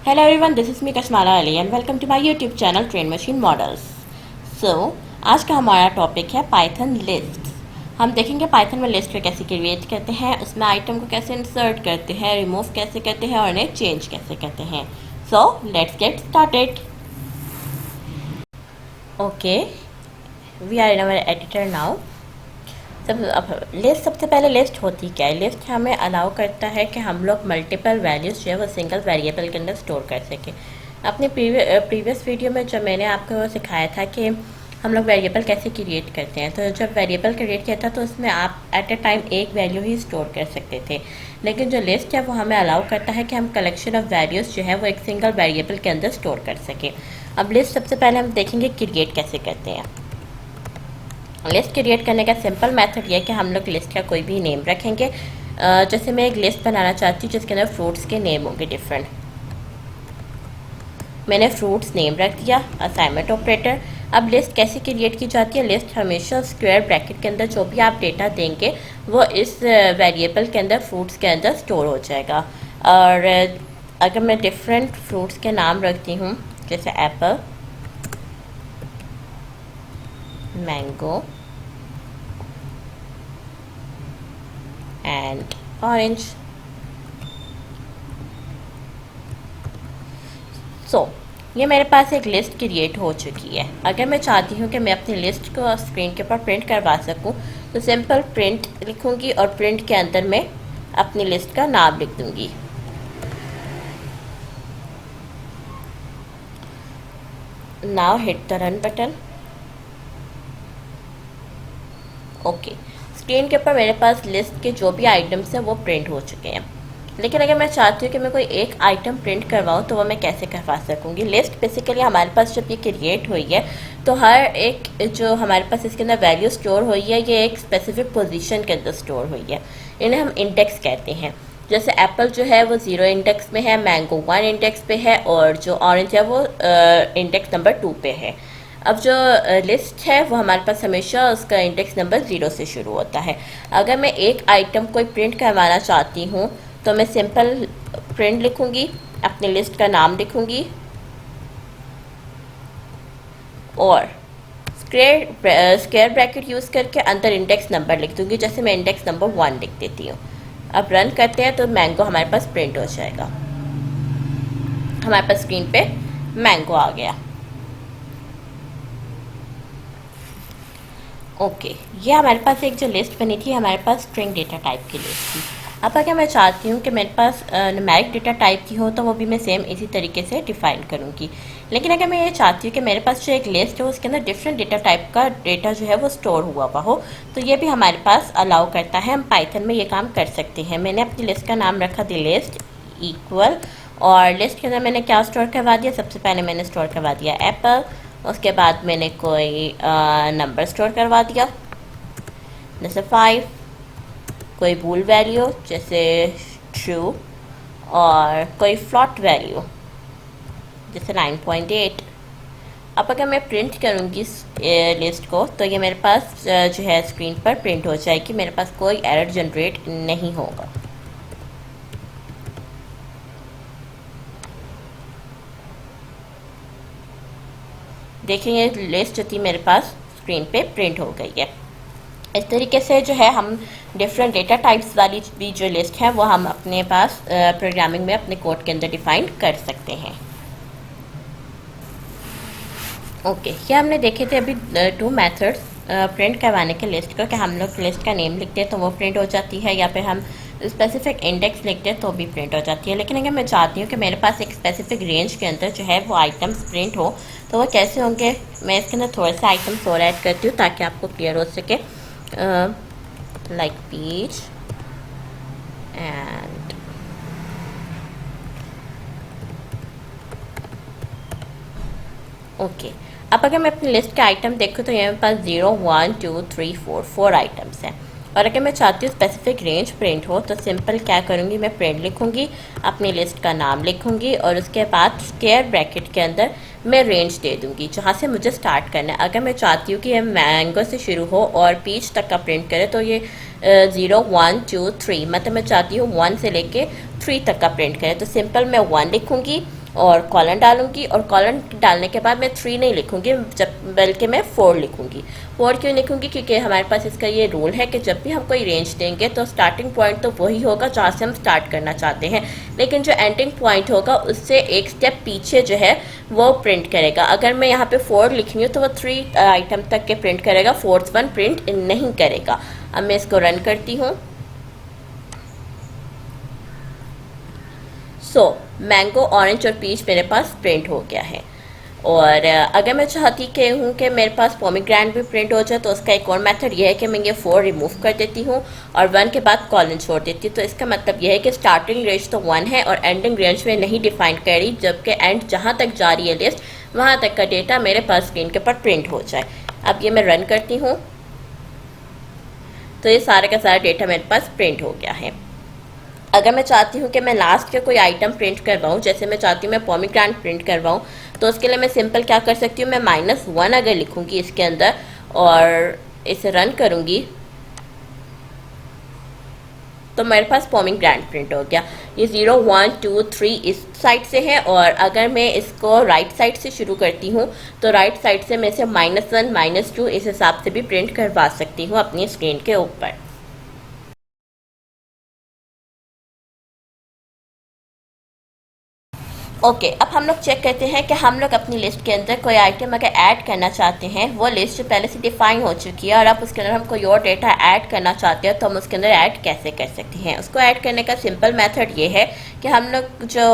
Hello everyone, this is me Kashmala Ali and welcome to my YouTube channel Train Machine Models. So आज का हमारा topic है Python list. हम देखेंगे Python में लिस्ट को कैसे क्रिएट करते हैं, उसमें आइटम को कैसे इंसर्ट करते हैं, रिमूव कैसे करते हैं और उन्हें चेंज कैसे करते हैं। So let's get started. Okay, we are in our editor now. सबसे पहले लिस्ट होती क्या है? लिस्ट हमें अलाउ करता है कि हम लोग मल्टीपल वैल्यूज़ जो है वो सिंगल वेरिएबल के अंदर स्टोर कर सकें। अपने प्रीवियस वीडियो में जब मैंने आपको सिखाया था कि हम लोग वेरिएबल कैसे क्रिएट करते हैं, तो जब वेरिएबल क्रिएट किया था तो उसमें आप एट अ टाइम एक वैल्यू ही स्टोर कर सकते थे, लेकिन जो लिस्ट है वो हमें अलाउ करता है कि हम कलेक्शन ऑफ वैल्यूज़ जो है वो एक सिंगल वेरिएबल के अंदर स्टोर कर सकें। अब लिस्ट सबसे पहले हम देखेंगे क्रिएट कैसे करते हैं। लिस्ट क्रिएट करने का सिंपल मेथड ये है कि हम लोग लिस्ट का कोई भी नेम रखेंगे। जैसे मैं एक लिस्ट बनाना चाहती हूँ जिसके अंदर फ्रूट्स के नेम होंगे डिफरेंट। मैंने फ्रूट्स नेम रख दिया, असाइनमेंट ऑपरेटर। अब लिस्ट कैसे क्रिएट की जाती है? लिस्ट हमेशा स्क्वायर ब्रैकेट के अंदर जो भी आप डेटा देंगे वो इस वेरिएबल के अंदर फ्रूट्स के अंदर स्टोर हो जाएगा। और अगर मैं डिफरेंट फ्रूट्स के नाम रखती हूँ जैसे एप्पल, मैंगो एंड ऑरेंज। सो ये मेरे पास एक लिस्ट क्रिएट हो चुकी है। अगर मैं चाहती हूँ कि मैं अपनी लिस्ट को स्क्रीन के ऊपर प्रिंट करवा सकूँ तो सिंपल प्रिंट लिखूँगी और प्रिंट के अंदर मैं अपनी लिस्ट का नाम लिख दूँगी। Now hit the run button. Okay, screen के ऊपर मेरे पास लिस्ट के जो भी आइटम्स हैं वो प्रिंट हो चुके हैं। लेकिन अगर मैं चाहती हूँ कि मैं कोई एक आइटम प्रिंट करवाऊँ तो वो मैं कैसे करवा सकूँगी? लिस्ट बेसिकली हमारे पास जब ये क्रिएट हुई है तो हर एक जो हमारे पास इसके अंदर वैल्यू स्टोर हुई है ये एक स्पेसिफिक पोजीशन के अंदर स्टोर हुई है। इन्हें हम इंडेक्स कहते हैं। जैसे एप्पल जो है वो 0 इंडेक्स में है, मैंगो 1 इंडेक्स पे है और जो ऑरेंज है वो इंडेक्स नंबर 2 पे है। अब जो लिस्ट है वो हमारे पास हमेशा उसका इंडेक्स नंबर 0 से शुरू होता है। अगर मैं एक आइटम कोई प्रिंट करवाना चाहती हूँ तो मैं सिंपल प्रिंट लिखूँगी, अपनी लिस्ट का नाम लिखूँगी और स्क्वायर ब्रैकेट यूज़ करके अंदर इंडेक्स नंबर लिख दूँगी। जैसे मैं इंडेक्स नंबर 1 लिख देती हूँ। अब रन करते हैं तो मैंगो हमारे पास प्रिंट हो जाएगा। हमारे पास स्क्रीन पे मैंगो आ गया। ओके, ये हमारे पास एक जो लिस्ट बनी थी हमारे पास स्ट्रिंग डेटा टाइप की लिस्ट थी। अब अगर मैं चाहती हूँ कि मेरे पास न्यूमेरिक डेटा टाइप की हो तो वो भी मैं सेम इसी तरीके से डिफ़ाइन करूँगी। लेकिन अगर मैं ये चाहती हूँ कि मेरे पास जो एक लिस्ट है उसके अंदर डिफरेंट डेटा टाइप का डेटा जो है वो स्टोर हुआ हो तो ये भी हमारे पास अलाउ करता है। हम पाइथन में ये काम कर सकते हैं। मैंने अपनी लिस्ट का नाम रखा दी लिस्ट इक्वल, और लिस्ट के अंदर मैंने क्या स्टोर करवा दिया? सबसे पहले मैंने स्टोर करवा दिया एप्पल, उसके बाद मैंने कोई नंबर स्टोर करवा दिया जैसे 5, कोई बूल वैल्यू जैसे ट्रू और कोई फ्लॉट वैल्यू जैसे 9.8। अब अगर मैं प्रिंट करूँगी इस लिस्ट को तो ये मेरे पास जो है स्क्रीन पर प्रिंट हो जाएगी। मेरे पास कोई एरर जनरेट नहीं होगा। देखेंगे लिस्ट जो थी मेरे पास स्क्रीन पे प्रिंट हो गई है। इस तरीके से जो है हम डिफरेंट डेटा टाइप्स वाली भी जो लिस्ट है वो हम अपने पास प्रोग्रामिंग में अपने कोड के अंदर डिफाइन कर सकते हैं। ओके, ये हमने देखे थे अभी 2 मेथड्स प्रिंट करवाने के लिस्ट को, कि हम लोग लिस्ट का नेम लिखते हैं तो वो प्रिंट हो जाती है, या फिर हम स्पेसिफिक इंडेक्स लिखते हैं तो भी प्रिंट हो जाती है। लेकिन अगर मैं चाहती हूँ कि मेरे पास एक स्पेसिफिक रेंज के अंदर जो है वो आइटम्स प्रिंट हो तो वो कैसे होंगे? मैं इसके अंदर थोड़े से आइटम्स और ऐड करती हूँ ताकि आपको क्लियर हो सके। Like peach and okay. अब अगर मैं अपनी लिस्ट के आइटम देखूँ तो यहाँ मेरे पास 0, 1, 2, 3, 4 आइटम्स हैं। और अगर मैं चाहती हूँ स्पेसिफिक रेंज प्रिंट हो तो सिंपल क्या करूँगी? मैं प्रिंट लिखूँगी, अपनी लिस्ट का नाम लिखूँगी और उसके बाद स्क्वायर ब्रैकेट के अंदर मैं रेंज दे दूँगी जहाँ से मुझे स्टार्ट करना है। अगर मैं चाहती हूँ कि ये मैंगो से शुरू हो और पीच तक का प्रिंट करे तो ये 0, 1, 2, 3 मतलब मैं चाहती हूँ 1 से लेके 3 तक का प्रिंट करे। तो सिंपल मैं 1 लिखूँगी, और कॉलन डालूंगी, और कॉलन डालने के बाद मैं 3 नहीं लिखूंगी, जब बल्कि मैं 4 लिखूंगी। 4 क्यों लिखूंगी? क्योंकि हमारे पास इसका ये रूल है कि जब भी हम कोई रेंज देंगे तो स्टार्टिंग पॉइंट तो वही होगा जहाँ से हम स्टार्ट करना चाहते हैं, लेकिन जो एंडिंग पॉइंट होगा उससे एक स्टेप पीछे जो है वो प्रिंट करेगा। अगर मैं यहाँ पे 4 लिख रही हूँ तो वो 3 आइटम तक के प्रिंट करेगा, 4th वन प्रिंट नहीं करेगा। अब मैं इसको रन करती हूँ। मैंगो, ऑरेंज और पीच मेरे पास प्रिंट हो गया है। और अगर मैं चाहती कि मेरे पास पोमीग्रेनेट भी प्रिंट हो जाए तो उसका एक और मेथड ये है कि मैं ये 4 रिमूव कर देती हूँ और 1 के बाद कॉलन छोड़ देती हूँ। तो इसका मतलब यह है कि स्टार्टिंग रेंज तो 1 है और एंडिंग रेंज में नहीं डिफाइन कर रही, जबकि एंड जहाँ तक जा रही है लिस्ट वहाँ तक का डेटा मेरे पास स्क्रीन के ऊपर प्रिंट हो जाए। अब ये मैं रन करती हूँ तो ये सारा का सारा डेटा मेरे पास प्रिंट हो गया है। अगर मैं चाहती हूँ कि मैं लास्ट के कोई आइटम प्रिंट करवाऊँ, जैसे मैं चाहती हूँ मैं पोमीग्रेनेट प्रिंट करवाऊँ, तो उसके लिए मैं सिंपल क्या कर सकती हूँ, मैं -1 अगर लिखूँगी इसके अंदर और इसे रन करूँगी तो मेरे पास पोमीग्रेनेट प्रिंट हो गया। ये 0 1 2 3 इस साइड से है, और अगर मैं इसको राइट साइड से शुरू करती हूँ तो राइट साइड से मैं इसे -1 -2 इस हिसाब से भी प्रिंट करवा सकती हूँ अपनी स्क्रीन के ऊपर। ओके, अब हम लोग चेक करते हैं कि हम लोग अपनी लिस्ट के अंदर कोई आइटम अगर ऐड करना चाहते हैं, वो लिस्ट पहले से डिफाइन हो चुकी है और अब उसके अंदर हम कोई और डेटा ऐड करना चाहते हैं तो हम उसके अंदर ऐड कैसे कर सकते हैं। उसको ऐड करने का सिंपल मेथड ये है कि हम लोग जो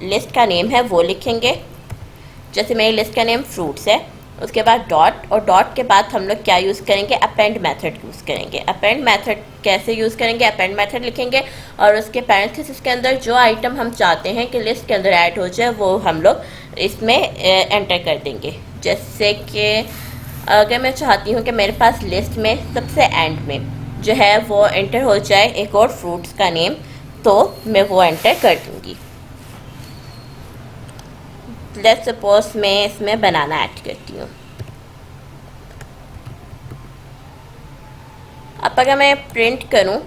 लिस्ट का नेम है वो लिखेंगे। जैसे मेरी लिस्ट का नेम फ्रूट्स है, उसके बाद डॉट, और डॉट के बाद हम लोग क्या यूज़ करेंगे, अपेंड मेथड यूज़ करेंगे। अपेंड मेथड कैसे यूज़ करेंगे, अपेंड मेथड लिखेंगे और उसके पैरेंथेसिस के अंदर जो आइटम हम चाहते हैं कि लिस्ट के अंदर ऐड हो जाए वो हम लोग इसमें एंटर कर देंगे। जैसे कि अगर मैं चाहती हूँ कि मेरे पास लिस्ट में सबसे एंड में जो है वो एंटर हो जाए एक और फ्रूट्स का नेम, तो मैं वो एंटर कर दूँगी। लेट्स सपोज मैं इसमें बनाना ऐड करती हूँ। अब अगर मैं प्रिंट करूँ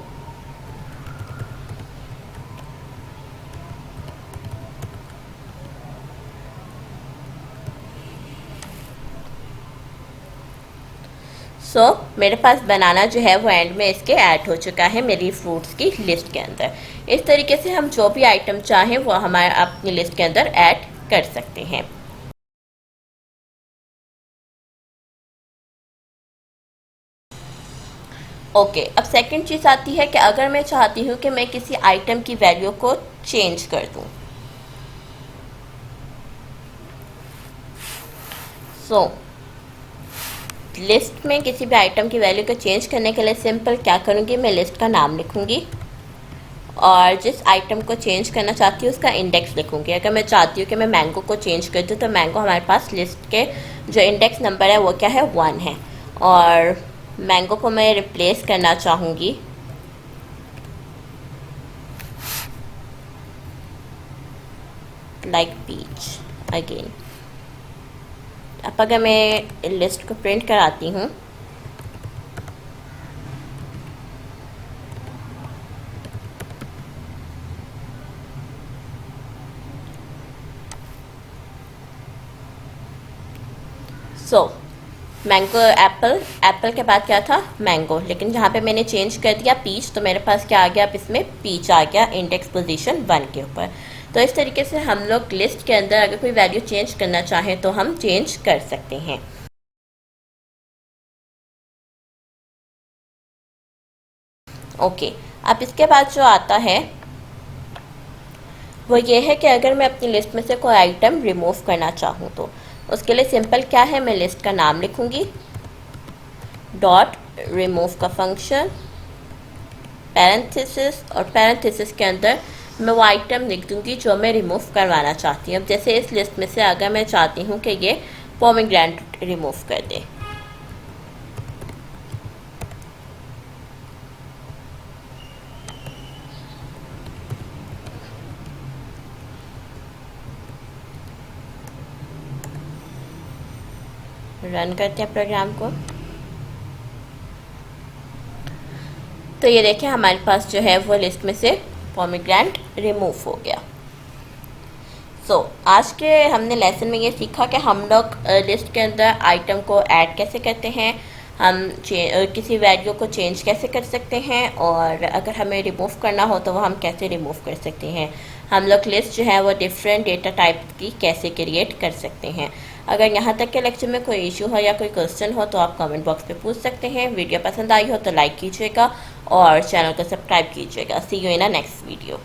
मेरे पास बनाना जो है वो एंड में इसके ऐड हो चुका है मेरी फ्रूट्स की लिस्ट के अंदर। इस तरीके से हम जो भी आइटम चाहें वो हमारे अपनी लिस्ट के अंदर ऐड कर सकते हैं। ओके, अब सेकंड चीज़ आती है कि अगर मैं चाहती हूँ कि मैं किसी आइटम की वैल्यू को चेंज कर दूँ। लिस्ट में किसी भी आइटम की वैल्यू को चेंज करने के लिए सिंपल क्या करूँगी, मैं लिस्ट का नाम लिखूँगी और जिस आइटम को चेंज करना चाहती हूँ उसका इंडेक्स लिखूँगी। अगर मैं चाहती हूँ कि मैं मैंगो को चेंज कर दूँ तो मैंगो हमारे पास लिस्ट के जो इंडेक्स नंबर है वो क्या है, 1 है, और मैंगो को मैं रिप्लेस करना चाहूँगी लाइक पीच अगेन। अब अगर मैं लिस्ट को प्रिंट कराती हूँ मैंगो एप्पल, एप्पल के बाद क्या था, मैंगो, लेकिन जहाँ पे मैंने चेंज कर दिया पीच तो मेरे पास क्या आ गया, अब इसमें पीच आ गया इंडेक्स पोजीशन 1 के ऊपर। तो इस तरीके से हम लोग लिस्ट के अंदर अगर कोई वैल्यू चेंज करना चाहें तो हम चेंज कर सकते हैं। ओके, अब इसके बाद जो आता है वो ये है कि अगर मैं अपनी लिस्ट में से कोई आइटम रिमूव करना चाहूँ तो उसके लिए सिंपल क्या है, मैं लिस्ट का नाम लिखूँगी, डॉट रिमूव का फंक्शन, पैरेंथेसिस, और पैरेंथेसिस के अंदर मैं वो आइटम लिख दूँगी जो मैं रिमूव करवाना चाहती हूँ। अब जैसे इस लिस्ट में से अगर मैं चाहती हूँ कि ये पोमीग्रेनेट रिमूव कर दे, रन करते हैं प्रोग्राम को, तो ये देखिए हमारे पास जो है वो लिस्ट में से पोमीग्रेनेट रिमूव हो गया। आज के हमने लेसन में ये सीखा कि हम लोग लिस्ट के अंदर आइटम को ऐड कैसे करते हैं, हम किसी वैल्यू को चेंज कैसे कर सकते हैं, और अगर हमें रिमूव करना हो तो वो हम कैसे रिमूव कर सकते हैं। हम लोग लिस्ट जो है वो डिफरेंट डेटा टाइप की कैसे क्रिएट कर सकते हैं। अगर यहाँ तक के लेक्चर में कोई इशू हो या कोई क्वेश्चन हो तो आप कमेंट बॉक्स पे पूछ सकते हैं। वीडियो पसंद आई हो तो लाइक कीजिएगा और चैनल को सब्सक्राइब कीजिएगा। See you in a next video.